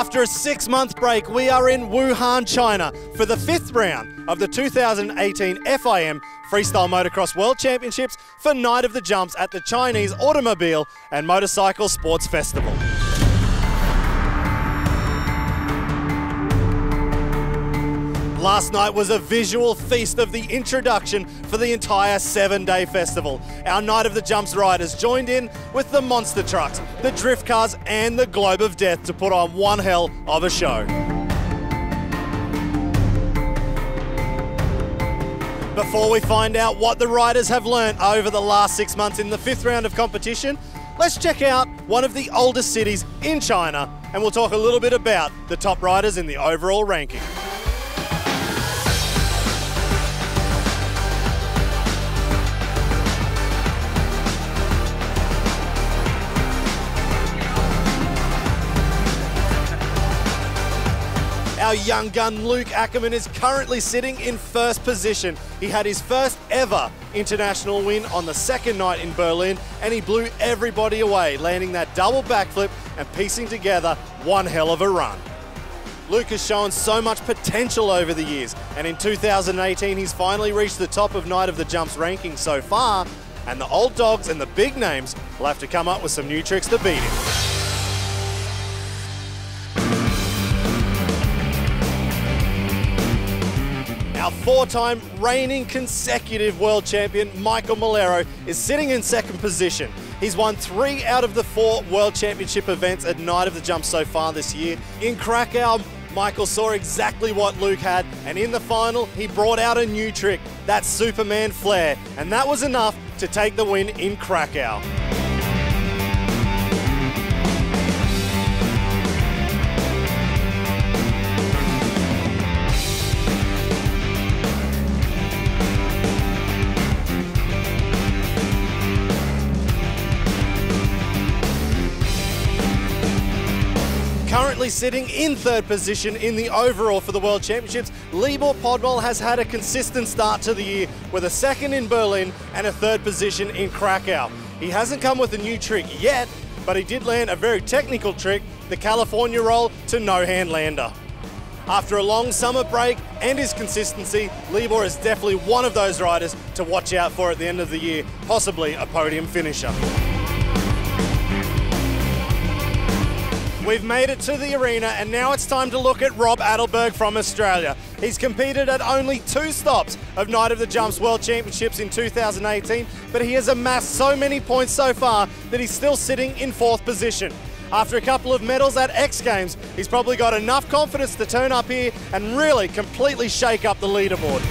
After a 6-month break, we are in Wuhan, China for the 5th round of the 2018 FIM Freestyle Motocross World Championships for Night of the Jumps at the Chinese Automobile and Motorcycle Sports Festival. Last night was a visual feast of the introduction for the entire 7-day festival. Our Night of the Jumps riders joined in with the monster trucks, the drift cars and the Globe of Death to put on one hell of a show. Before we find out what the riders have learnt over the last 6 months in the 5th round of competition, let's check out one of the oldest cities in China and we'll talk a little bit about the top riders in the overall ranking. Our young gun Luc Ackermann is currently sitting in first position. He had his first ever international win on the second night in Berlin and he blew everybody away, landing that double backflip and piecing together one hell of a run. Luc has shown so much potential over the years and in 2018 he's finally reached the top of Night of the Jumps ranking so far, and the old dogs and the big names will have to come up with some new tricks to beat him. Our 4-time reigning consecutive world champion, Michael Malero, is sitting in second position. He's won 3 out of the 4 world championship events at Night of the Jump so far this year. In Krakow, Michael saw exactly what Luc had, and in the final, he brought out a new trick, that Superman flare, and that was enough to take the win in Krakow. Currently sitting in third position in the overall for the World Championships, Libor Podmol has had a consistent start to the year with a second in Berlin and a third position in Krakow. He hasn't come with a new trick yet, but he did land a very technical trick, the California roll to no-hand lander. After a long summer break and his consistency, Libor is definitely one of those riders to watch out for at the end of the year, possibly a podium finisher. We've made it to the arena and now it's time to look at Rob Adelberg from Australia. He's competed at only 2 stops of Night of the Jumps World Championships in 2018, but he has amassed so many points so far that he's still sitting in 4th position. After a couple of medals at X Games, he's probably got enough confidence to turn up here and really completely shake up the leaderboard.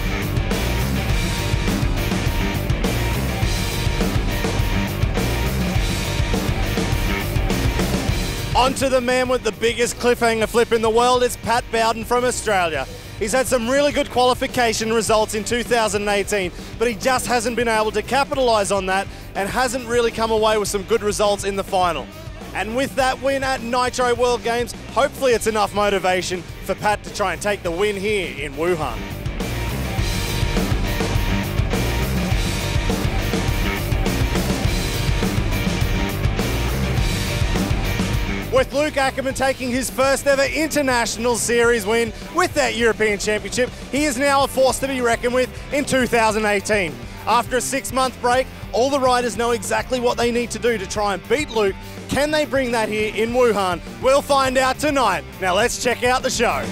On to the man with the biggest cliffhanger flip in the world, it's Pat Bowden from Australia. He's had some really good qualification results in 2018, but he just hasn't been able to capitalise on that and hasn't really come away with some good results in the final. And with that win at Nitro World Games, hopefully it's enough motivation for Pat to try and take the win here in Wuhan. With Luc Ackermann taking his first ever international series win with that European Championship, he is now a force to be reckoned with in 2018. After a 6-month break, all the riders know exactly what they need to do to try and beat Luc. Can they bring that here in Wuhan? We'll find out tonight. Now let's check out the show.